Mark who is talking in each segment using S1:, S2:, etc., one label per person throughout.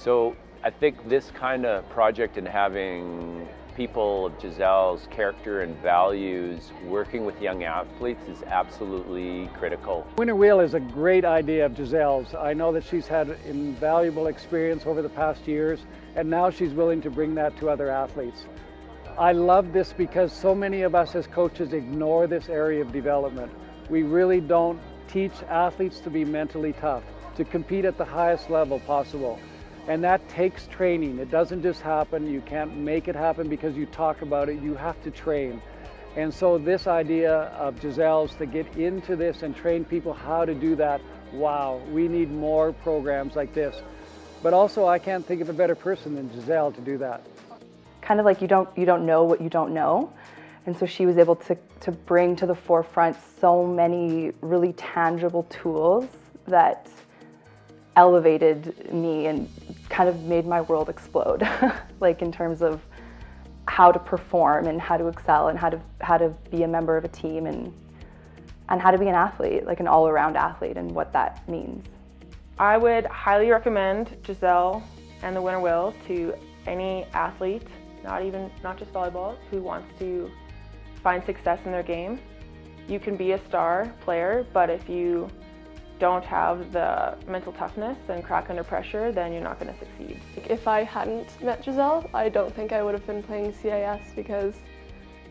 S1: So I think this kind of project and having people of Giselle's character and values working with young athletes is absolutely critical.
S2: Winner Wheel is a great idea of Giselle's. I know that she's had invaluable experience over the past years, and now she's willing to bring that to other athletes. I love this because so many of us as coaches ignore this area of development. We really don't teach athletes to be mentally tough, to compete at the highest level possible. And that takes training. It doesn't just happen. You can't make it happen because you talk about it. You have to train. And so this idea of Giselle's to get into this and train people how to do that, wow, we need more programs like this. But also I can't think of a better person than Giselle to do that.
S3: Kind of like you don't know what you don't know. And so she was able to bring to the forefront so many really tangible tools that elevated me and kind of made my world explode. Like in terms of how to perform and how to excel and how to be a member of a team and how to be an athlete, like an all-around athlete, and what that means.
S4: I would highly recommend Giselle and the Winner Wheel to any athlete, not just volleyball, who wants to find success in their game. You can be a star player, but if you don't have the mental toughness and crack under pressure, then you're not going to succeed.
S5: If I hadn't met Giselle, I don't think I would have been playing CIS, because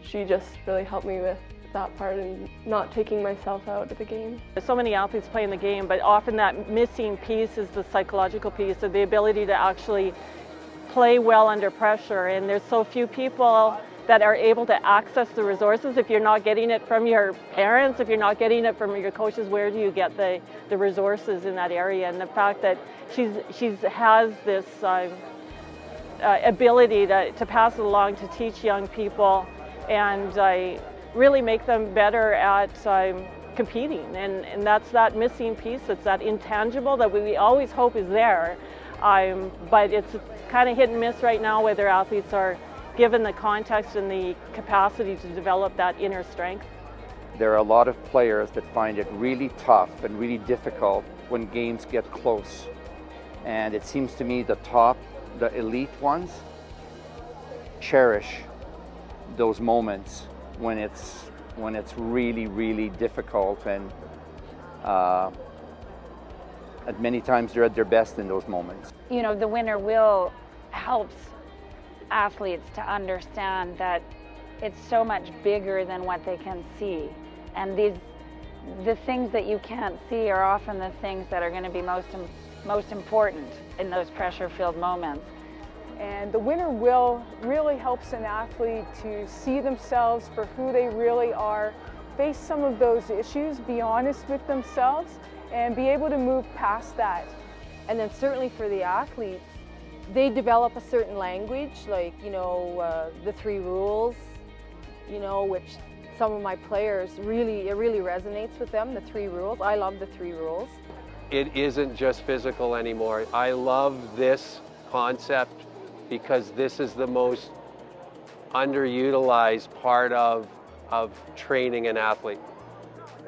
S5: she just really helped me with that part and not taking myself out of the game.
S6: There's so many athletes playing the game, but often that missing piece is the psychological piece, of the ability to actually play well under pressure. And there's so few people that are able to access the resources. If you're not getting it from your parents, if you're not getting it from your coaches, where do you get the resources in that area? And the fact that she has this ability to pass it along, to teach young people, and really make them better at competing. And that's that missing piece. It's that intangible that we always hope is there. But it's kind of hit and miss right now, whether athletes are given the context and the capacity to develop that inner strength.
S7: There are a lot of players that find it really tough and really difficult when games get close. And it seems to me the elite ones, cherish those moments when it's really, really difficult, and at many times they're at their best in those moments.
S8: You know, the Winner Wheel helps athletes to understand that it's so much bigger than what they can see, and the things that you can't see are often the things that are going to be most important in those pressure-filled moments.
S9: And the Winner Wheel really helps an athlete to see themselves for who they really are, face some of those issues, be honest with themselves, and be able to move past that.
S10: And then certainly for the athletes, they develop a certain language, like, the 3 rules, which some of my players it really resonates with them, the 3 rules. I love the 3 rules.
S11: It isn't just physical anymore. I love this concept because this is the most underutilized part of training an athlete.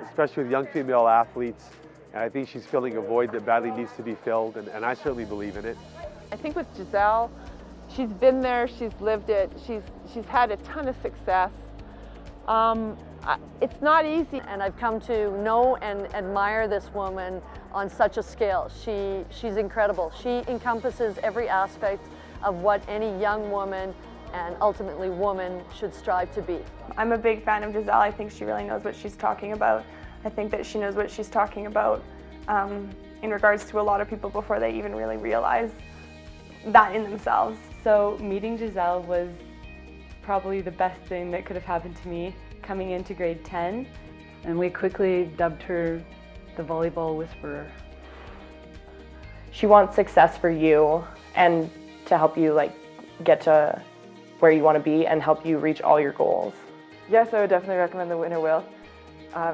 S12: Especially with young female athletes, and I think she's filling a void that badly needs to be filled, and I certainly believe in it.
S4: I think with Giselle, she's been there, she's lived it, she's had a ton of success. It's not easy.
S10: And I've come to know and admire this woman on such a scale. She's incredible. She encompasses every aspect of what any young woman and ultimately woman should strive to be.
S3: I'm a big fan of Giselle. I think she really knows what she's talking about. I think that she knows what she's talking about in regards to a lot of people before they even really realize that in themselves.
S13: So meeting Giselle was probably the best thing that could have happened to me coming into grade 10. And we quickly dubbed her the volleyball whisperer.
S3: She wants success for you and to help you get to where you want to be and help you reach all your goals.
S4: Yes, I would definitely recommend the Winner Wheel.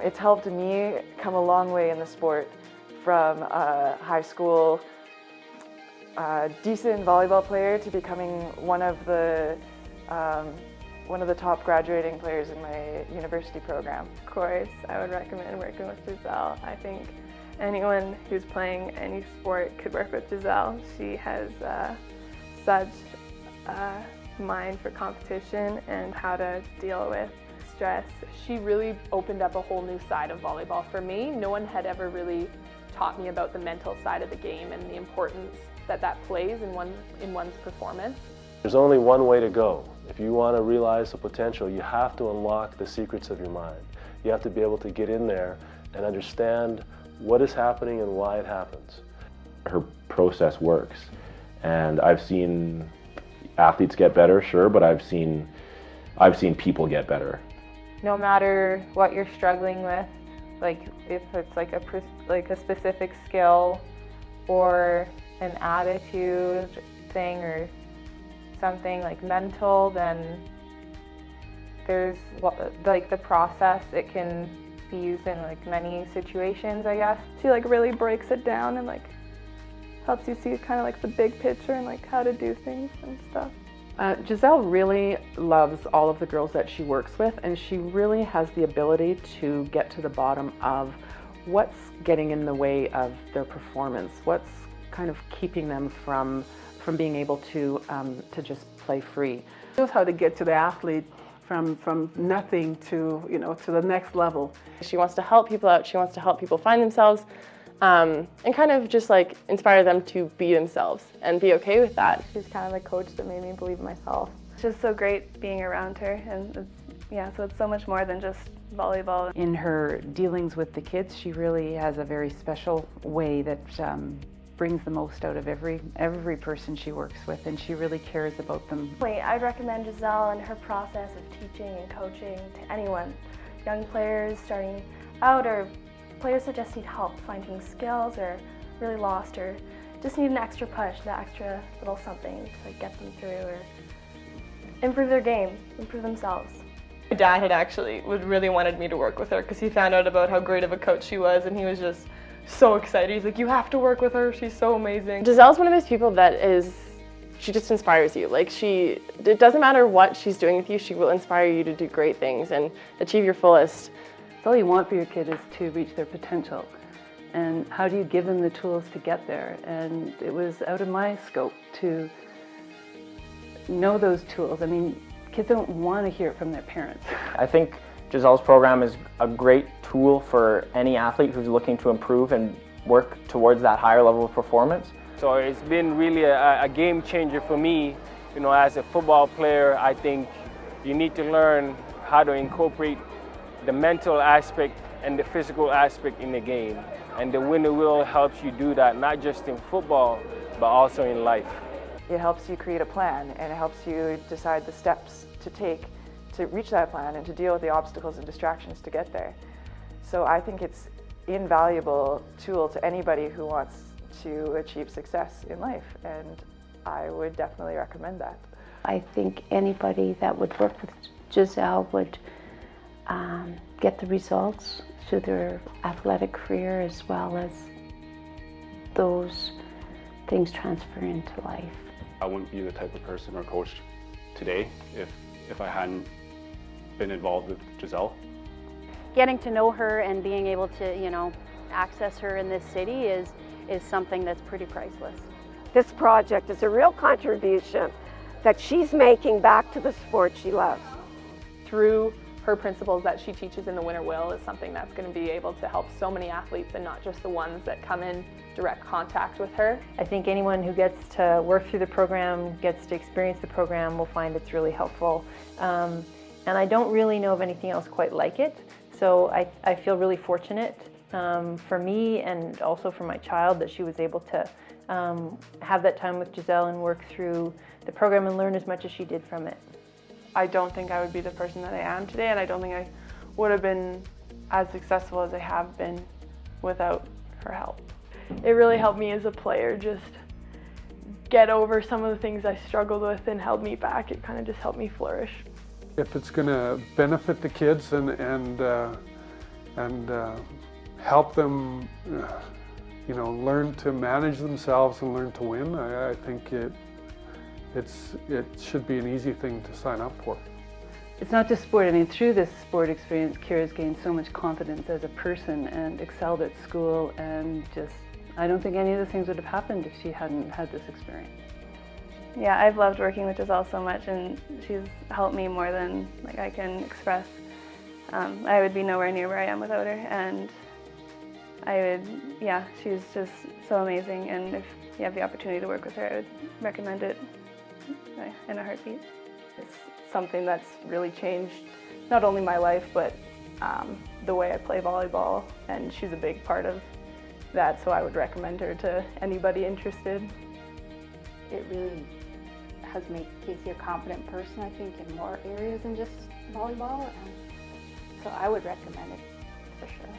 S4: It's helped me come a long way in the sport, from high school decent volleyball player to becoming one of the top graduating players in my university program.
S5: Of course, I would recommend working with Giselle. I think
S4: anyone who's playing any sport could work with Giselle. She has such a mind for competition and how to deal with stress. She really opened up a whole new side of volleyball for me. No one had ever really taught me about the mental side of the game and the importance that that plays in one's performance.
S14: There's only one way to go. If you want to realize the potential, you have to unlock the secrets of your mind. You have to be able to get in there and understand what is happening and why it happens.
S15: Her process works, and I've seen athletes get better, sure, but I've seen people get better.
S3: No matter what you're struggling with, like if it's like a specific skill or an attitude thing or something like mental, then there's like the process. It can be used in like many situations, I guess.
S4: She like really breaks it down and like helps you see kind of like the big picture and like how to do things and stuff.
S16: Giselle really loves all of the girls that she works with, and she really has the ability to get to the bottom of what's getting in the way of their performance, what's kind of keeping them from being able to just play free.
S9: She knows how to get to the athlete from nothing to, to the next level.
S5: She wants to help people out. She wants to help people find themselves and kind of just like inspire them to be themselves and be okay with that.
S4: She's kind of the coach that made me believe in myself. It's just so great being around her, and so it's so much more than just volleyball.
S13: In her dealings with the kids, she really has a very special way that brings the most out of every person she works with, and she really cares about them.
S17: I'd recommend Giselle and her process of teaching and coaching to anyone, young players starting out or players that just need help finding skills or really lost or just need an extra push, that extra little something to get them through or improve their game, improve themselves.
S5: My dad had actually really wanted me to work with her because he found out about how great of a coach she was, and he was just so excited. He's like, you have to work with her, she's so amazing. Giselle's one of those people that she just inspires you. Like it doesn't matter what she's doing with you, she will inspire you to do great things and achieve your fullest.
S13: All you want for your kid is to reach their potential. And how do you give them the tools to get there? And it was out of my scope to know those tools. I mean, kids don't want to hear it from their parents.
S18: I think Giselle's program is a great tool for any athlete who's looking to improve and work towards that higher level of performance.
S19: So it's been really a game changer for me. As a football player, I think you need to learn how to incorporate the mental aspect and the physical aspect in the game. And the winner wheel helps you do that, not just in football, but also in life.
S20: It helps you create a plan, and it helps you decide the steps to take to reach that plan and to deal with the obstacles and distractions to get there. So I think it's an invaluable tool to anybody who wants to achieve success in life, and I would definitely recommend that.
S21: I think anybody that would work with Giselle would get the results through their athletic career, as well as those things transfer into life.
S22: I wouldn't be the type of person or coach today if I hadn't been involved with Giselle.
S23: Getting to know her and being able to, access her in this city is something that's pretty priceless.
S24: This project is a real contribution that she's making back to the sport she loves.
S4: Through her principles that she teaches in the Winter Will is something that's going to be able to help so many athletes, and not just the ones that come in direct contact with her.
S25: I think anyone who gets to work through the program, gets to experience the program, will find it's really helpful. And I don't really know of anything else quite like it, so I feel really fortunate for me and also for my child that she was able to have that time with Giselle and work through the program and learn as much as she did from it.
S4: I don't think I would be the person that I am today, and I don't think I would have been as successful as I have been without her help. It really helped me as a player just get over some of the things I struggled with and held me back. It kind of just helped me flourish.
S26: If it's going to benefit the kids and help them, learn to manage themselves and learn to win, I think it should be an easy thing to sign up for.
S13: it's not just sport. I mean, through this sport experience, Kira's gained so much confidence as a person and excelled at school, and just, I don't think any of the things would have happened if she hadn't had this experience.
S17: Yeah, I've loved working with Giselle so much, and she's helped me more than I can express. I would be nowhere near where I am without her, and she's just so amazing, and if you have the opportunity to work with her, I would recommend it in a heartbeat.
S4: It's something that's really changed not only my life, but the way I play volleyball, and she's a big part of that, so I would recommend her to anybody interested.
S1: It really has made Casey a confident person, I think, in more areas than just volleyball, and so I would recommend it for sure.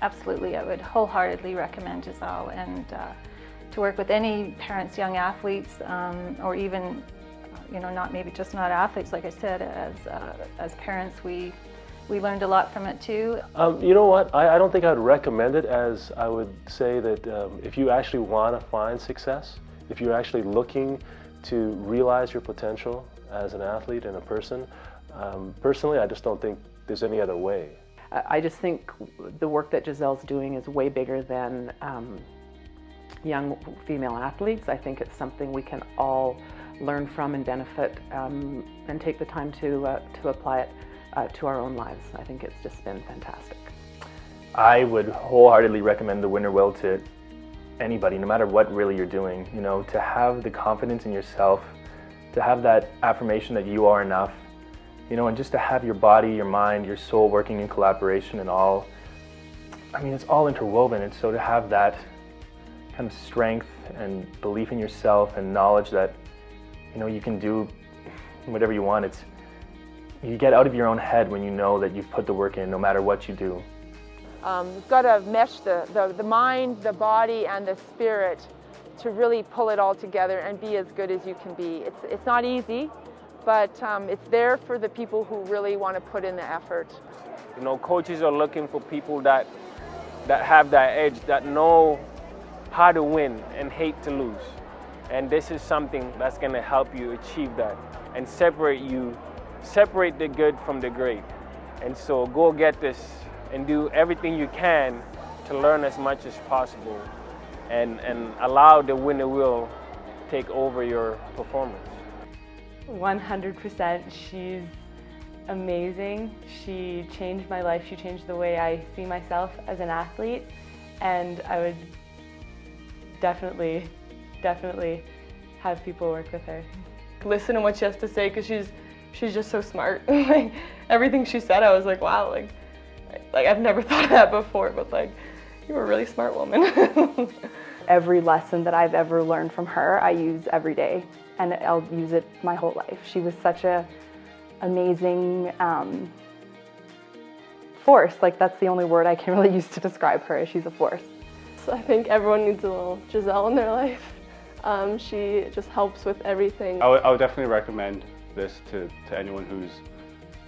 S25: Absolutely, I would wholeheartedly recommend Giselle, and to work with any parents, young athletes, or even, not athletes, like I said, as parents, we learned a lot from it too.
S14: You know what, I don't think I would recommend it, as I would say that if you actually want to find success, if you're actually looking to realize your potential as an athlete and a person, personally, I just don't think there's any other way.
S16: I just think the work that Giselle's doing is way bigger than young female athletes. I think it's something we can all learn from and benefit, and take the time to apply it to our own lives. I think it's just been fantastic.
S2: I would wholeheartedly recommend the Winner Will to anybody, no matter what really you're doing. To have the confidence in yourself, to have that affirmation that you are enough, and just to have your body, your mind, your soul working in collaboration and all. I mean, it's all interwoven, and so to have that kind of strength and belief in yourself and knowledge that, you can do whatever you want. You get out of your own head when you know that you've put the work in, no matter what you do.
S9: You've got to mesh the mind, the body, and the spirit to really pull it all together and be as good as you can be. It's not easy, but it's there for the people who really want to put in the effort.
S19: Coaches are looking for people that have that edge, that know how to win and hate to lose. And this is something that's going to help you achieve that and separate the good from the great. And so go get this and do everything you can to learn as much as possible, and allow the Winner Will take over your performance.
S4: 100%. She's amazing. She changed my life. She changed the way I see myself as an athlete, and I would definitely have people work with her.
S5: Listen to what she has to say, because she's just so smart. Everything she said, I was like, wow, like I've never thought of that before, but you're a really smart woman.
S3: Every lesson that I've ever learned from her, I use every day, and I'll use it my whole life. She was such a amazing force. That's the only word I can really use to describe her. She's a force.
S5: So I think everyone needs a little Giselle in their life. She just helps with everything.
S22: I would definitely recommend this to anyone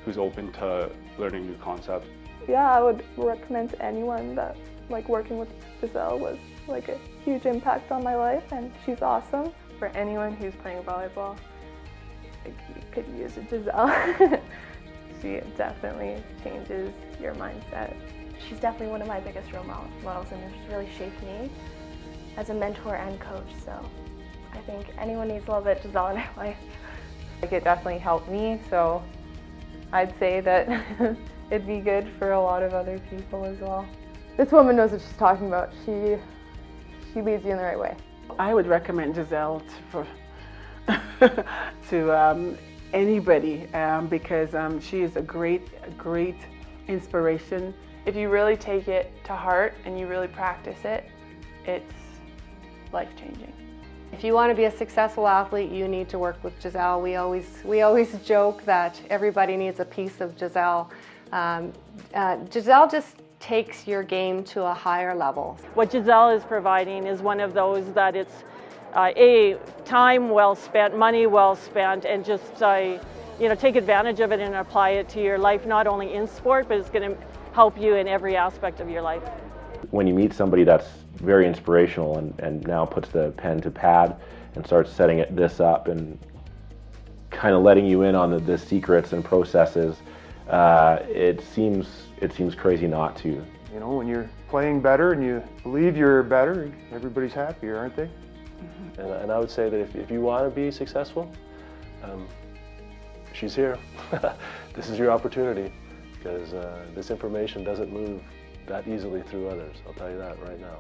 S22: who's open to learning new concepts.
S4: Yeah, I would recommend to anyone that working with Giselle was a huge impact on my life, and she's awesome. For anyone who's playing volleyball, you could use a Giselle. She definitely changes your mindset.
S17: She's definitely one of my biggest role models, and it's really shaped me as a mentor and coach, so I think anyone needs a little bit of Giselle in their life.
S4: It definitely helped me, so I'd say that it'd be good for a lot of other people as well. This woman knows what she's talking about. She leads you in the right way.
S6: I would recommend Giselle to anybody because she is a great inspiration.
S4: If you really take it to heart and you really practice it, it's life-changing.
S23: If you want to be a successful athlete, you need to work with Giselle. We always joke that everybody needs a piece of Giselle. Giselle just takes your game to a higher level.
S7: What Giselle is providing is one of those that it's a time well spent, money well spent, and just take advantage of it and apply it to your life, not only in sport, but it's going to help you in every aspect of your life.
S15: When you meet somebody that's very inspirational and now puts the pen to pad and starts setting this up, and kind of letting you in on the secrets and processes, it seems crazy not to.
S8: You know, when you're playing better and you believe you're better, everybody's happier, aren't they?
S14: And I would say that if you want to be successful, she's here. This is your opportunity, because this information doesn't move that easily through others. I'll tell you that right now.